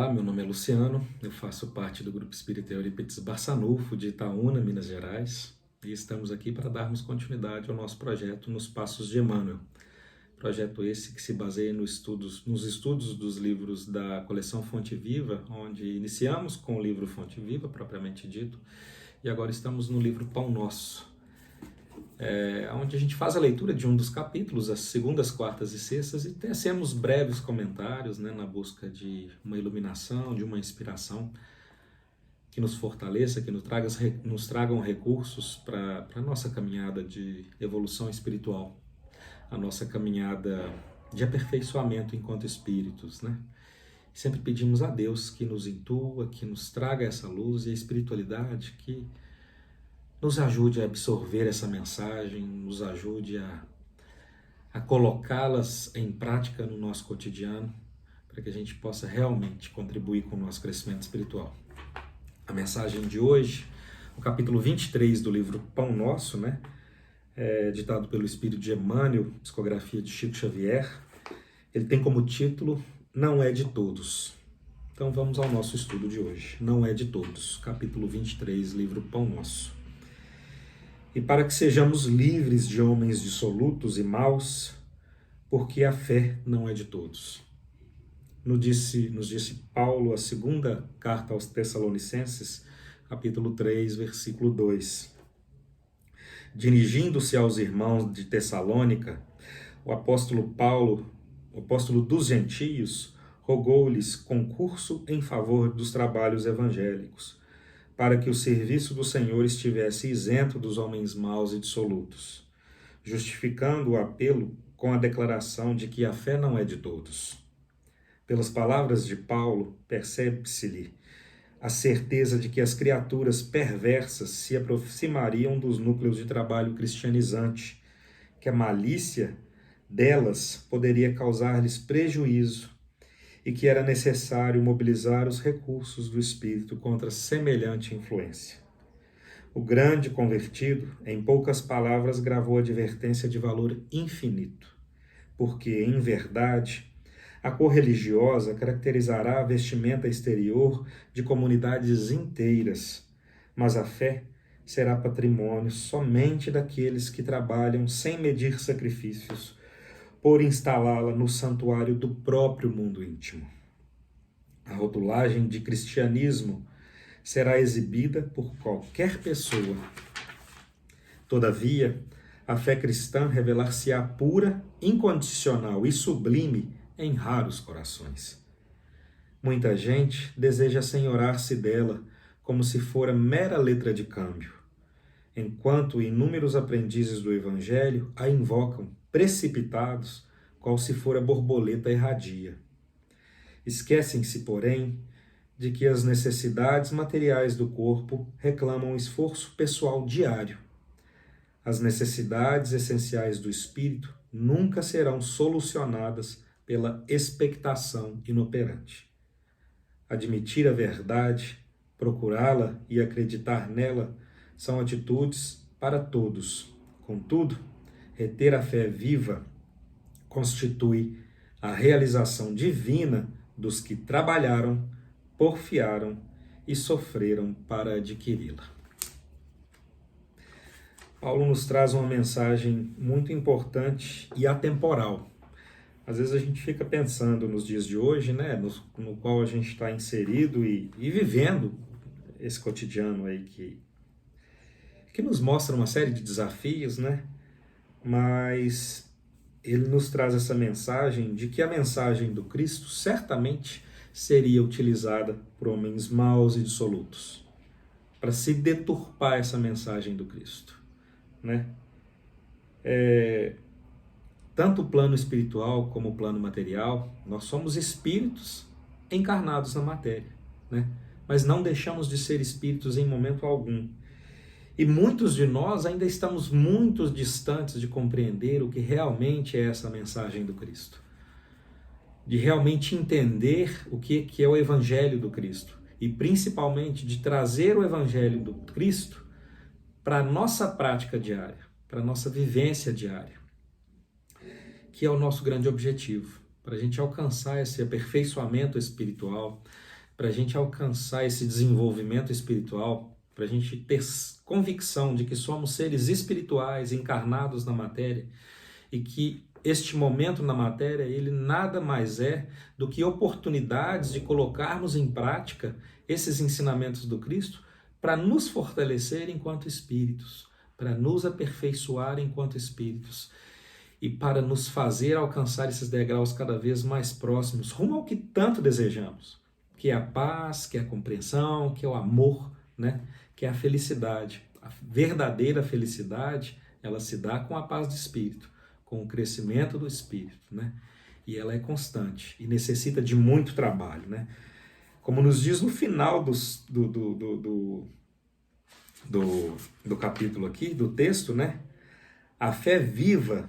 Olá, meu nome é Luciano, eu faço parte do Grupo Espírita Eurípides Barçanufo de Itaúna, Minas Gerais, e estamos aqui para darmos continuidade ao nosso projeto Nos Passos de Emmanuel. Projeto esse que se baseia nos estudos dos livros da coleção Fonte Viva, onde iniciamos com o livro Fonte Viva, propriamente dito, e agora estamos no livro Pão Nosso, onde a gente faz a leitura de um dos capítulos, as segundas, quartas e sextas, e tecemos breves comentários, na busca de uma iluminação, de uma inspiração que nos fortaleça, que nos tragam recursos para a nossa caminhada de evolução espiritual, a nossa caminhada de aperfeiçoamento enquanto espíritos, Sempre pedimos a Deus que nos intua, que nos traga essa luz e a espiritualidade que nos ajude a absorver essa mensagem, nos ajude a colocá-las em prática no nosso cotidiano, para que a gente possa realmente contribuir com o nosso crescimento espiritual. A mensagem de hoje, o capítulo 23 do livro Pão Nosso, ditado pelo Espírito de Emmanuel, psicografia de Chico Xavier, ele tem como título Não é de Todos. Então vamos ao nosso estudo de hoje. Não é de todos, capítulo 23, livro Pão Nosso. E para que sejamos livres de homens dissolutos e maus, porque a fé não é de todos. Nos disse Paulo, a segunda carta aos Tessalonicenses, capítulo 3, versículo 2. Dirigindo-se aos irmãos de Tessalônica, o apóstolo Paulo, o apóstolo dos gentios, rogou-lhes concurso em favor dos trabalhos evangélicos, para que o serviço do Senhor estivesse isento dos homens maus e dissolutos, justificando o apelo com a declaração de que a fé não é de todos. Pelas palavras de Paulo, percebe-se-lhe a certeza de que as criaturas perversas se aproximariam dos núcleos de trabalho cristianizante, que a malícia delas poderia causar-lhes prejuízo, e que era necessário mobilizar os recursos do espírito contra semelhante influência. O grande convertido, em poucas palavras, gravou advertência de valor infinito, porque, em verdade, a cor religiosa caracterizará a vestimenta exterior de comunidades inteiras, mas a fé será patrimônio somente daqueles que trabalham sem medir sacrifícios, por instalá-la no santuário do próprio mundo íntimo. A rotulagem de cristianismo será exibida por qualquer pessoa. Todavia, a fé cristã revelar-se-á pura, incondicional e sublime em raros corações. Muita gente deseja senhorar-se dela como se fora mera letra de câmbio, enquanto inúmeros aprendizes do Evangelho a invocam precipitados, qual se fora borboleta erradia. Esquecem-se, porém, de que as necessidades materiais do corpo reclamam esforço pessoal diário. As necessidades essenciais do espírito nunca serão solucionadas pela expectação inoperante. Admitir a verdade, procurá-la e acreditar nela são atitudes para todos. Contudo, reter a fé viva constitui a realização divina dos que trabalharam, porfiaram e sofreram para adquiri-la. Paulo nos traz uma mensagem muito importante e atemporal. Às vezes a gente fica pensando nos dias de hoje, no qual a gente está inserido e vivendo esse cotidiano aí que nos mostra uma série de desafios, Mas ele nos traz essa mensagem de que a mensagem do Cristo certamente seria utilizada por homens maus e dissolutos para se deturpar essa mensagem do Cristo, Tanto o plano espiritual como o plano material, nós somos espíritos encarnados na matéria, Mas não deixamos de ser espíritos em momento algum. E muitos de nós ainda estamos muito distantes de compreender o que realmente é essa mensagem do Cristo. De realmente entender o que é o Evangelho do Cristo. E principalmente de trazer o Evangelho do Cristo para a nossa prática diária, para a nossa vivência diária. Que é o nosso grande objetivo. Para a gente alcançar esse aperfeiçoamento espiritual, para a gente alcançar esse desenvolvimento espiritual, para a gente ter convicção de que somos seres espirituais encarnados na matéria e que este momento na matéria, ele nada mais é do que oportunidades de colocarmos em prática esses ensinamentos do Cristo para nos fortalecer enquanto espíritos, para nos aperfeiçoar enquanto espíritos e para nos fazer alcançar esses degraus cada vez mais próximos, rumo ao que tanto desejamos, que é a paz, que é a compreensão, que é o amor, né? Que é a felicidade. A verdadeira felicidade, ela se dá com a paz de espírito, com o crescimento do espírito, né? E ela é constante e necessita de muito trabalho, né? Como nos diz no final do capítulo aqui, do texto, né? A fé viva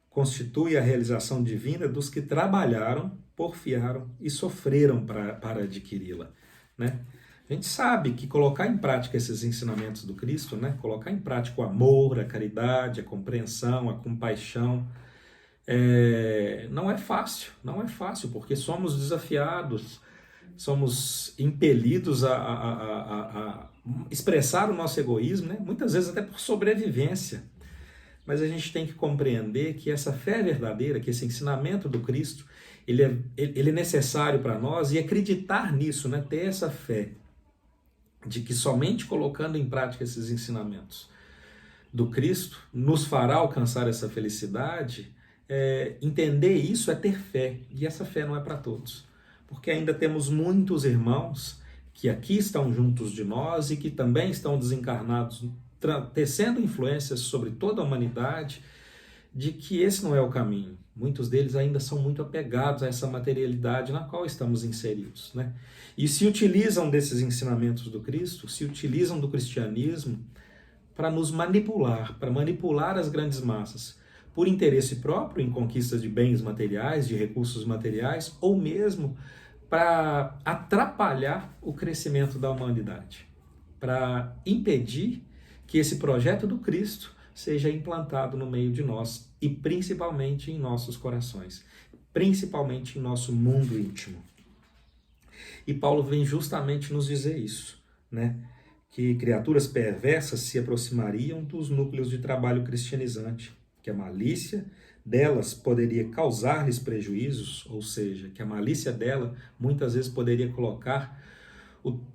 constitui a realização divina dos que trabalharam, porfiaram e sofreram para adquiri-la, né? A gente sabe que colocar em prática esses ensinamentos do Cristo, né? Colocar em prática o amor, a caridade, a compreensão, a compaixão, não é fácil, porque somos desafiados, somos impelidos a expressar o nosso egoísmo, né? Muitas vezes até por sobrevivência. Mas a gente tem que compreender que essa fé verdadeira, que esse ensinamento do Cristo, ele é necessário para nós, e acreditar nisso, né? Ter essa fé de que somente colocando em prática esses ensinamentos do Cristo nos fará alcançar essa felicidade. Entender isso é ter fé, e essa fé não é para todos, porque ainda temos muitos irmãos que aqui estão juntos de nós e que também estão desencarnados, tecendo influências sobre toda a humanidade, de que esse não é o caminho. Muitos deles ainda são muito apegados a essa materialidade na qual estamos inseridos, né? E se utilizam desses ensinamentos do Cristo, se utilizam do cristianismo para nos manipular, para manipular as grandes massas, por interesse próprio em conquistas de bens materiais, de recursos materiais, ou mesmo para atrapalhar o crescimento da humanidade, para impedir que esse projeto do Cristo seja implantado no meio de nós e principalmente em nossos corações, principalmente em nosso mundo íntimo. E Paulo vem justamente nos dizer isso, né? Que criaturas perversas se aproximariam dos núcleos de trabalho cristianizante, que a malícia delas poderia causar-lhes prejuízos, ou seja, que a malícia dela muitas vezes poderia colocar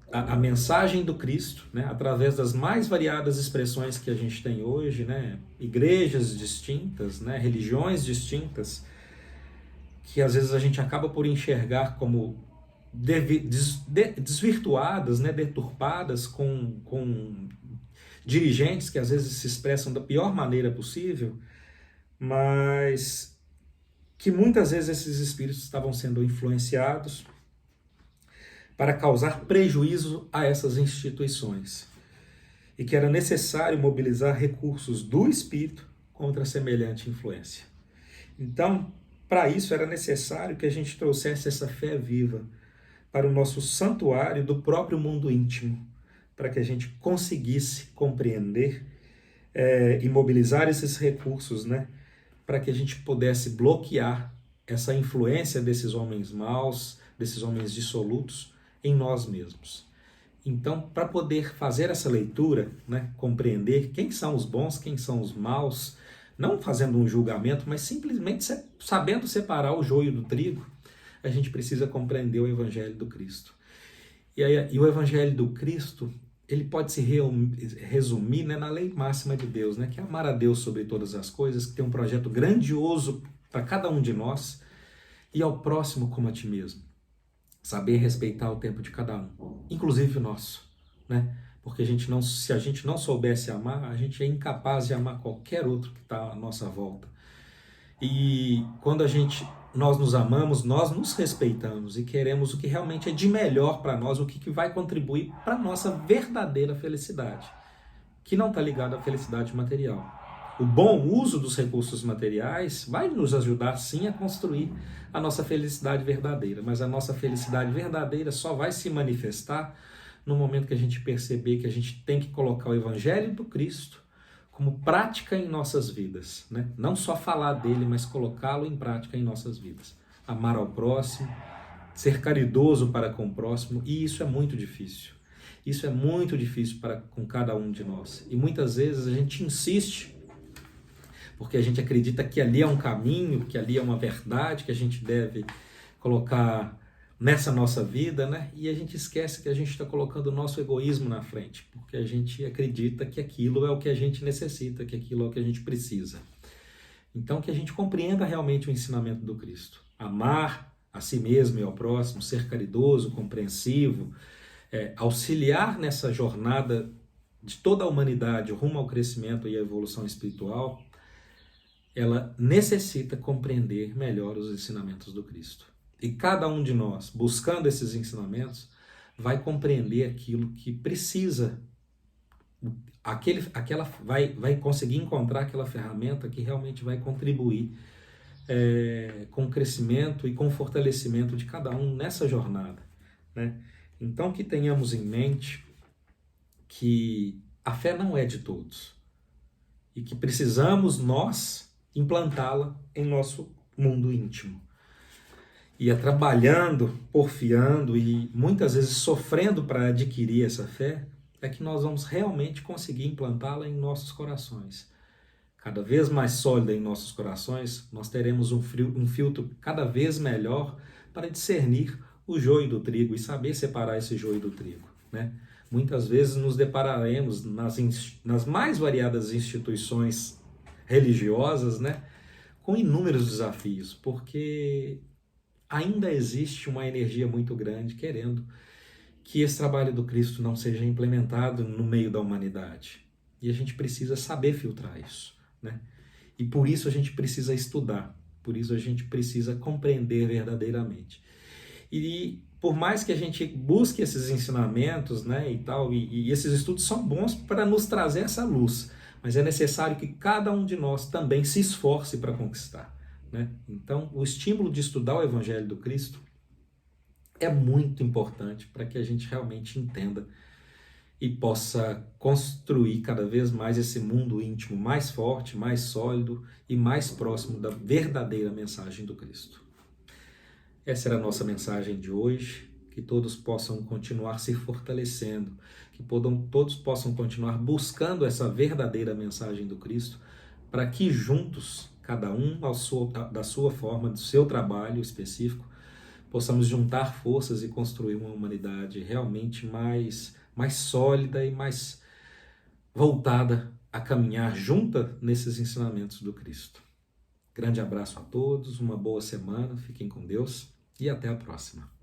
a mensagem do Cristo, né, através das mais variadas expressões que a gente tem hoje, né, igrejas distintas, né, religiões distintas, que às vezes a gente acaba por enxergar como desvirtuadas, né, deturpadas, com dirigentes que às vezes se expressam da pior maneira possível, mas que muitas vezes esses espíritos estavam sendo influenciados para causar prejuízo a essas instituições, e que era necessário mobilizar recursos do espírito contra semelhante influência. Então, para isso era necessário que a gente trouxesse essa fé viva para o nosso santuário do próprio mundo íntimo, para que a gente conseguisse compreender e mobilizar esses recursos, né, para que a gente pudesse bloquear essa influência desses homens maus, desses homens dissolutos, em nós mesmos. Então, para poder fazer essa leitura, né, compreender quem são os bons, quem são os maus, não fazendo um julgamento, mas simplesmente sabendo separar o joio do trigo, a gente precisa compreender o Evangelho do Cristo. E o Evangelho do Cristo, ele pode se resumir, né, na lei máxima de Deus, né, que é amar a Deus sobre todas as coisas, que tem um projeto grandioso para cada um de nós, e ao próximo como a ti mesmo. Saber respeitar o tempo de cada um, inclusive o nosso, né? Porque se a gente não soubesse amar, a gente é incapaz de amar qualquer outro que está à nossa volta. E quando nós nos amamos, nós nos respeitamos e queremos o que realmente é de melhor para nós, o que vai contribuir para a nossa verdadeira felicidade, que não está ligado à felicidade material. O bom uso dos recursos materiais vai nos ajudar sim a construir a nossa felicidade verdadeira, mas a nossa felicidade verdadeira só vai se manifestar no momento que a gente perceber que a gente tem que colocar o Evangelho do Cristo como prática em nossas vidas, né? Não só falar dele, mas colocá-lo em prática em nossas vidas. Amar ao próximo, ser caridoso para com o próximo, e isso é muito difícil. Isso é muito difícil com cada um de nós. E muitas vezes a gente insiste, porque a gente acredita que ali é um caminho, que ali é uma verdade, que a gente deve colocar nessa nossa vida, né? E a gente esquece que a gente está colocando o nosso egoísmo na frente, porque a gente acredita que aquilo é o que a gente necessita, que aquilo é o que a gente precisa. Então, que a gente compreenda realmente o ensinamento do Cristo. Amar a si mesmo e ao próximo, ser caridoso, compreensivo, auxiliar nessa jornada de toda a humanidade rumo ao crescimento e à evolução espiritual, ela necessita compreender melhor os ensinamentos do Cristo. E cada um de nós, buscando esses ensinamentos, vai compreender aquilo que precisa, vai conseguir encontrar aquela ferramenta que realmente vai contribuir com o crescimento e com o fortalecimento de cada um nessa jornada, né? Então que tenhamos em mente que a fé não é de todos e que precisamos nós implantá-la em nosso mundo íntimo. E é trabalhando, porfiando e muitas vezes sofrendo para adquirir essa fé, é que nós vamos realmente conseguir implantá-la em nossos corações. Cada vez mais sólida em nossos corações, nós teremos um filtro cada vez melhor para discernir o joio do trigo e saber separar esse joio do trigo, né? Muitas vezes nos depararemos nas mais variadas instituições religiosas, né, com inúmeros desafios, porque ainda existe uma energia muito grande querendo que esse trabalho do Cristo não seja implementado no meio da humanidade. E a gente precisa saber filtrar isso, né? E por isso a gente precisa estudar, por isso a gente precisa compreender verdadeiramente. E por mais que a gente busque esses ensinamentos, né, e tal, e esses estudos são bons para nos trazer essa luz, mas é necessário que cada um de nós também se esforce para conquistar, né? Então, o estímulo de estudar o Evangelho do Cristo é muito importante para que a gente realmente entenda e possa construir cada vez mais esse mundo íntimo mais forte, mais sólido e mais próximo da verdadeira mensagem do Cristo. Essa era a nossa mensagem de hoje, que todos possam continuar se fortalecendo, que todos possam continuar buscando essa verdadeira mensagem do Cristo, para que juntos, cada um da sua forma, do seu trabalho específico, possamos juntar forças e construir uma humanidade realmente mais sólida e mais voltada a caminhar junta nesses ensinamentos do Cristo. Grande abraço a todos, uma boa semana, fiquem com Deus e até a próxima.